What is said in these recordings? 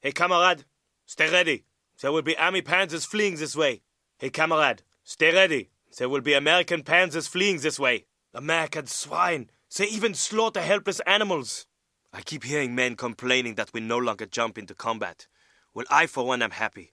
Hey, Kamerad, stay ready. There will be Army panzers fleeing this way. Hey, Kamerad, stay ready. There will be American panzers fleeing this way. American swine. They even slaughter helpless animals. I keep hearing men complaining that we no longer jump into combat. Well, I for one am happy.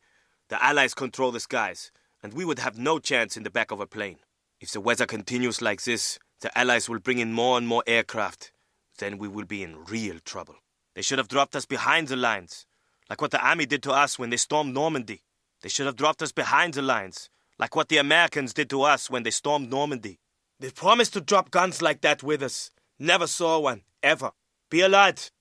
The Allies control the skies, and we would have no chance in the back of a plane. If the weather continues like this, the Allies will bring in more and more aircraft. Then we will be in real trouble. They should have dropped us behind the lines, like what the Army did to us when they stormed Normandy. They should have dropped us behind the lines, like what the Americans did to us when they stormed Normandy. They promised to drop guns like that with us. Never saw one, ever. Be alert.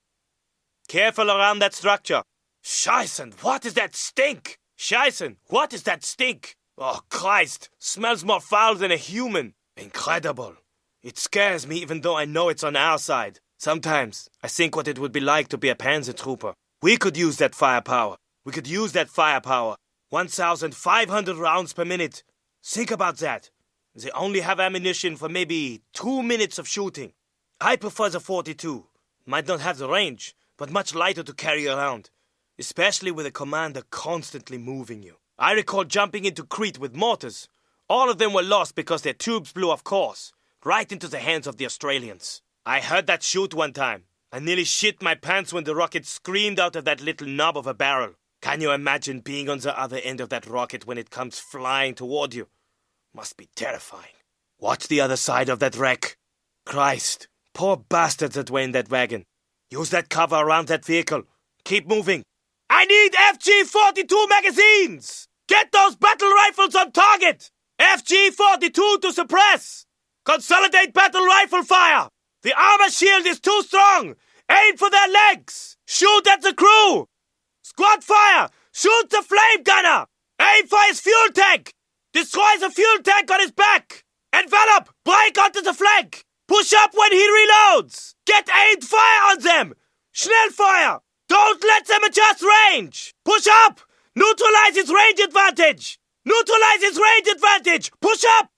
Careful around that structure. Scheißen, what is that stink? Scheißen, what is that stink? Oh, Christ, smells more foul than a human. Incredible. It scares me even though I know it's on our side. Sometimes I think what it would be like to be a panzer trooper. We could use that firepower. 1,500 rounds per minute. Think about that. They only have ammunition for maybe 2 minutes of shooting. I prefer the 42. Might not have the range, but much lighter to carry around. Especially with a commander constantly moving you. I recall jumping into Crete with mortars. All of them were lost because their tubes blew off course, right into the hands of the Australians. I heard that shoot one time. I nearly shit my pants when the rocket screamed out of that little knob of a barrel. Can you imagine being on the other end of that rocket when it comes flying toward you? Must be terrifying. Watch the other side of that wreck. Christ, poor bastards that were in that wagon. Use that cover around that vehicle. Keep moving. I need FG-42 magazines! Get those battle rifles on target! FG-42 to suppress! Consolidate battle rifle fire! The armor shield is too strong! Aim for their legs! Shoot at the crew! Squad fire! Shoot the flame gunner! Aim for his fuel tank! Destroy the fuel tank on his back! Envelop! Break onto the flank! Push up when he reloads! Get aimed fire on them! Schnellfire! Don't let them adjust range! Push up! Neutralize his range advantage! Neutralize his range advantage! Push up!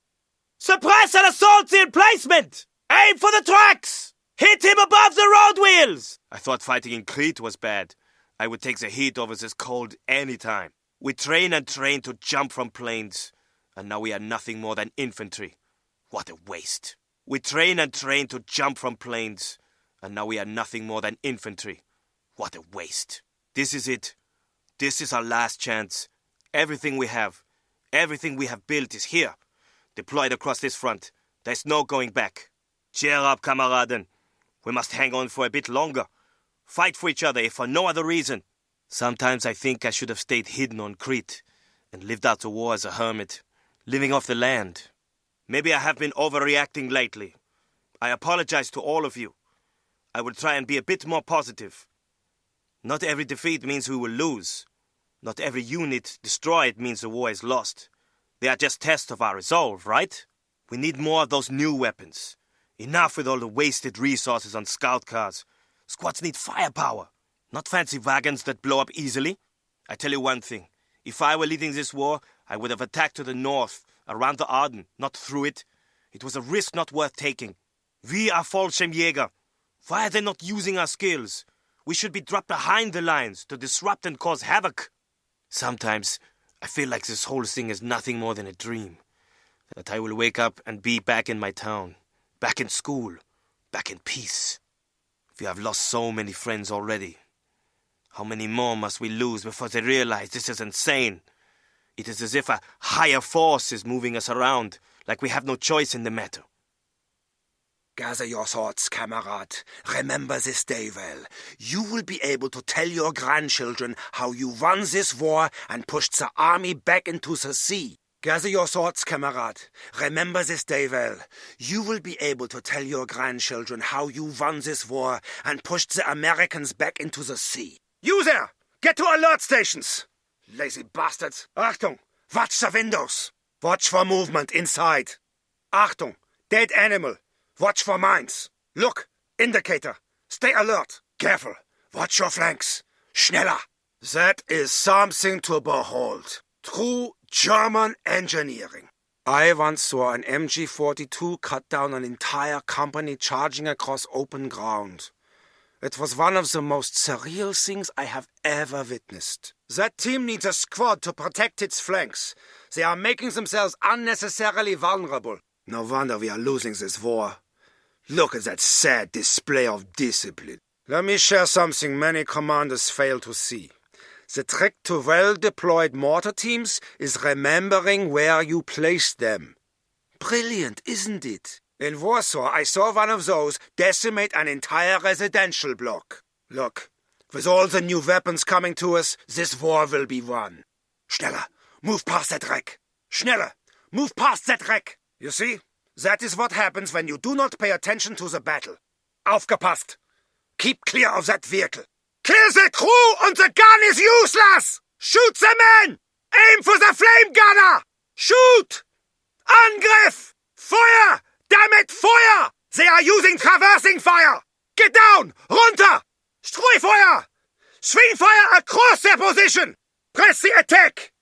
Suppress and assault the emplacement! Aim for the tracks! Hit him above the road wheels! I thought fighting in Crete was bad. I would take the heat over this cold any time. We train and train to jump from planes, and now we are nothing more than infantry. What a waste. We train and train to jump from planes, and now we are nothing more than infantry. What a waste. This is it. This is our last chance. Everything we have built is here, deployed across this front. There's no going back. Cheer up, Kameraden. We must hang on for a bit longer. Fight for each other if for no other reason. Sometimes I think I should have stayed hidden on Crete and lived out the war as a hermit, living off the land. Maybe I have been overreacting lately. I apologize to all of you. I will try and be a bit more positive. Not every defeat means we will lose. Not every unit destroyed means the war is lost. They are just tests of our resolve, right? We need more of those new weapons. Enough with all the wasted resources on scout cars. Squads need firepower, not fancy wagons that blow up easily. I tell you one thing. If I were leading this war, I would have attacked to the north, around the Ardennes, not through it. It was a risk not worth taking. We are Fallschirmjäger. Why are they not using our skills? We should be dropped behind the lines to disrupt and cause havoc. Sometimes I feel like this whole thing is nothing more than a dream. That I will wake up and be back in my town, back in school, back in peace. We have lost so many friends already. How many more must we lose before they realize this is insane? It is as if a higher force is moving us around, like we have no choice in the matter. Gather your thoughts, Kamerad. Remember this day well. You will be able to tell your grandchildren how you won this war and pushed the army back into the sea. Gather your thoughts, Kamerad. Remember this day well. You will be able to tell your grandchildren how you won this war and pushed the Americans back into the sea. You there! Get to alert stations! Lazy bastards! Achtung! Watch the windows! Watch for movement inside! Achtung! Dead animal! Watch for mines! Look! Indicator! Stay alert! Careful! Watch your flanks! Schneller! That is something to behold. True German engineering. I once saw an MG-42 cut down an entire company charging across open ground. It was one of the most surreal things I have ever witnessed. That team needs a squad to protect its flanks. They are making themselves unnecessarily vulnerable. No wonder we are losing this war. Look at that sad display of discipline. Let me share something many commanders fail to see. The trick to well-deployed mortar teams is remembering where you placed them. Brilliant, isn't it? In Warsaw, I saw one of those decimate an entire residential block. Look, with all the new weapons coming to us, this war will be won. Schneller, move past that wreck. Schneller, move past that wreck. You see, that is what happens when you do not pay attention to the battle. Aufgepasst! Keep clear of that vehicle. Kill the crew and the gun is useless! Shoot the men! Aim for the flame gunner! Shoot! Angriff! Feuer! Damn it, feuer! They are using traversing fire! Get down! Runter! Streufeuer! Swing fire across their position! Press the attack!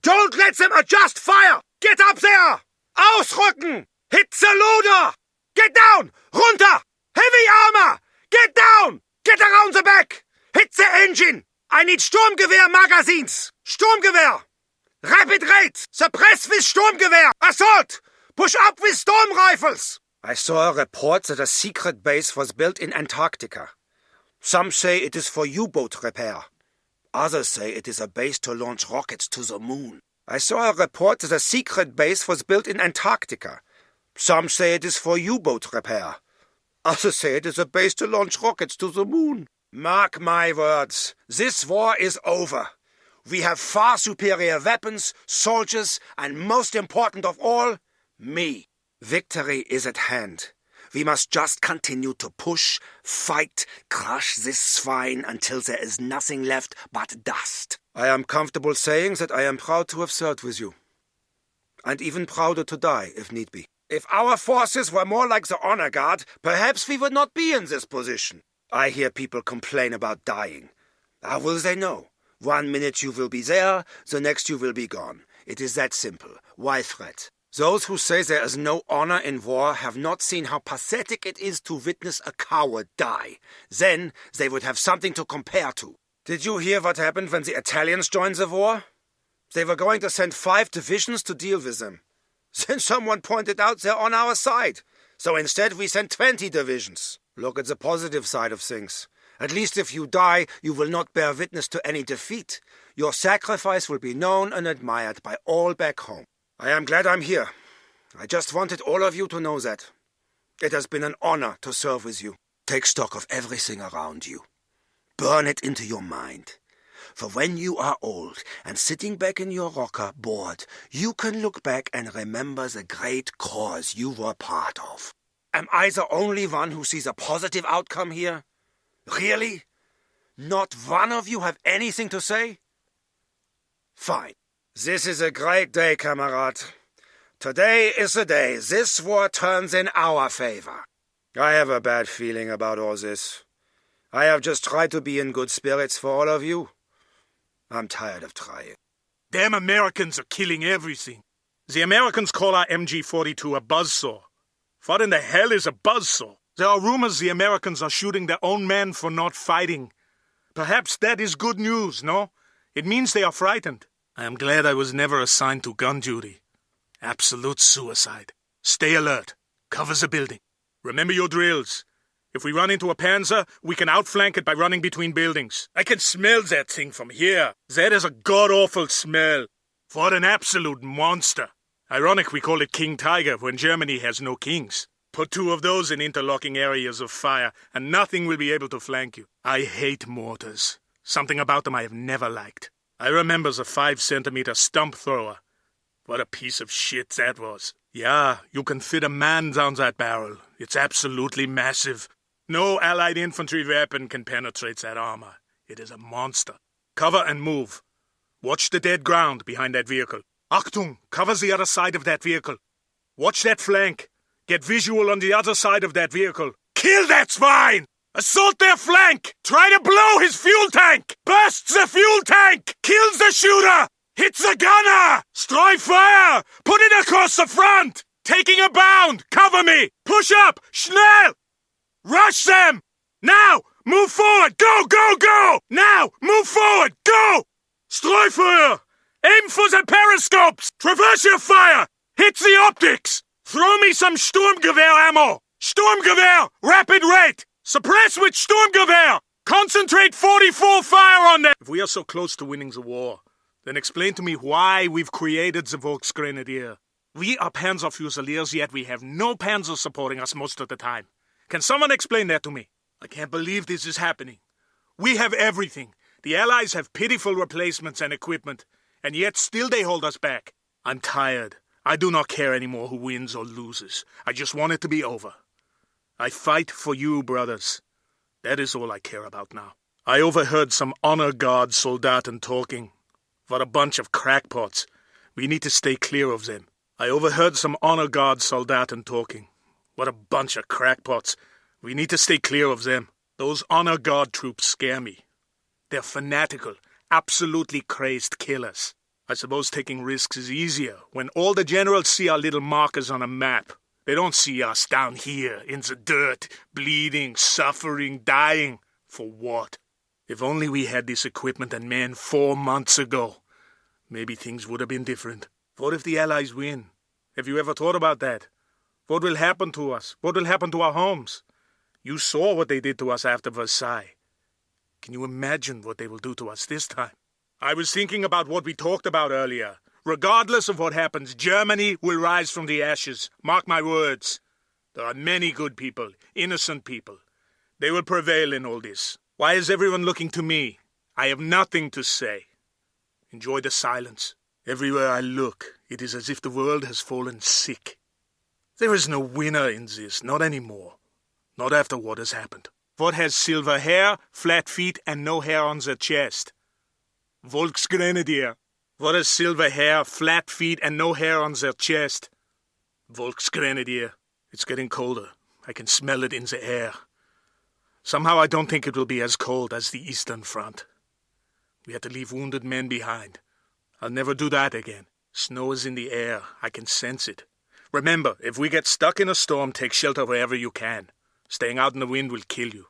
Don't let them adjust fire! Get up there! Ausrücken! Hit the loader! Get down! Runter! Heavy armor! Get down! Get around the back! Hit the engine! I need Sturmgewehr magazines! Sturmgewehr! Rapid rate! Suppress with Sturmgewehr! Assault! Push up with storm rifles! I saw a report that a secret base was built in Antarctica. Some say it is for U-boat repair. Others say it is a base to launch rockets to the moon. I saw a report that a secret base was built in Antarctica. Some say it is for U-boat repair. Others say it is a base to launch rockets to the moon. Mark my words, this war is over. We have far superior weapons, soldiers, and most important of all, me. Victory is at hand. We must just continue to push, fight, crush this swine until there is nothing left but dust. I am comfortable saying that I am proud to have served with you. And even prouder to die, if need be. If our forces were more like the Honor Guard, perhaps we would not be in this position. I hear people complain about dying. How will they know? 1 minute you will be there, the next you will be gone. It is that simple. Why threat? Those who say there is no honor in war have not seen how pathetic it is to witness a coward die. Then they would have something to compare to. Did you hear what happened when the Italians joined the war? They were going to send 5 divisions to deal with them. Then someone pointed out they're on our side. So instead we sent 20 divisions. Look at the positive side of things. At least if you die, you will not bear witness to any defeat. Your sacrifice will be known and admired by all back home. I am glad I'm here. I just wanted all of you to know that. It has been an honor to serve with you. Take stock of everything around you. Burn it into your mind. For when you are old and sitting back in your rocker bored, you can look back and remember the great cause you were part of. Am I the only one who sees a positive outcome here? Really? Not one of you have anything to say? Fine. This is a great day, comrade. Today is the day this war turns in our favor. I have a bad feeling about all this. I have just tried to be in good spirits for all of you. I'm tired of trying. Damn Americans are killing everything. The Americans call our MG-42 a buzzsaw. What in the hell is a buzzsaw? There are rumors the Americans are shooting their own men for not fighting. Perhaps that is good news, no? It means they are frightened. I am glad I was never assigned to gun duty. Absolute suicide. Stay alert. Cover the building. Remember your drills. If we run into a panzer, we can outflank it by running between buildings. I can smell that thing from here. That is a god-awful smell. What an absolute monster. Ironic we call it King Tiger when Germany has no kings. Put 2 of those in interlocking areas of fire, and nothing will be able to flank you. I hate mortars. Something about them I have never liked. I remember the 5-centimeter stump thrower. What a piece of shit that was. Yeah, you can fit a man down that barrel. It's absolutely massive. No Allied infantry weapon can penetrate that armor. It is a monster. Cover and move. Watch the dead ground behind that vehicle. Achtung! Cover the other side of that vehicle. Watch that flank. Get visual on the other side of that vehicle. Kill that swine! Assault their flank! Try to blow his fuel tank! Burst the fuel tank! Kills the shooter! Hit the gunner! Strike fire! Put it across the front! Taking a bound! Cover me! Push up! Schnell! Rush them! Now! Move forward! Go, go, go! Now! Move forward! Go! Streufeuer! Aim for the periscopes! Traverse your fire! Hit the optics! Throw me some Sturmgewehr ammo! Sturmgewehr! Rapid rate! Suppress with Sturmgewehr! Concentrate 44 fire on them! If we are so close to winning the war, then explain to me why we've created the Volksgrenadier. We are Panzerfusiliers, yet we have no panzer supporting us most of the time. Can someone explain that to me? I can't believe this is happening. We have everything. The Allies have pitiful replacements and equipment, and yet still they hold us back. I'm tired. I do not care anymore who wins or loses. I just want it to be over. I fight for you, brothers. That is all I care about now. I overheard some honor guard Soldaten talking. What a bunch of crackpots. We need to stay clear of them. I overheard some honor guard Soldaten talking. What a bunch of crackpots. We need to stay clear of them. Those honor guard troops scare me. They're fanatical, absolutely crazed killers. I suppose taking risks is easier when all the generals see our little markers on a map. They don't see us down here in the dirt, bleeding, suffering, dying. For what? If only we had this equipment and men 4 months ago. Maybe things would have been different. What if the Allies win? Have you ever thought about that? What will happen to us? What will happen to our homes? You saw what they did to us after Versailles. Can you imagine what they will do to us this time? I was thinking about what we talked about earlier. Regardless of what happens, Germany will rise from the ashes. Mark my words. There are many good people, innocent people. They will prevail in all this. Why is everyone looking to me? I have nothing to say. Enjoy the silence. Everywhere I look, it is as if the world has fallen sick. There is no winner in this, not anymore. Not after what has happened. What has silver hair, flat feet, and no hair on their chest? Volksgrenadier. What has silver hair, flat feet, and no hair on their chest? Volksgrenadier. It's getting colder. I can smell it in the air. Somehow I don't think it will be as cold as the Eastern Front. We had to leave wounded men behind. I'll never do that again. Snow is in the air. I can sense it. Remember, if we get stuck in a storm, take shelter wherever you can. Staying out in the wind will kill you.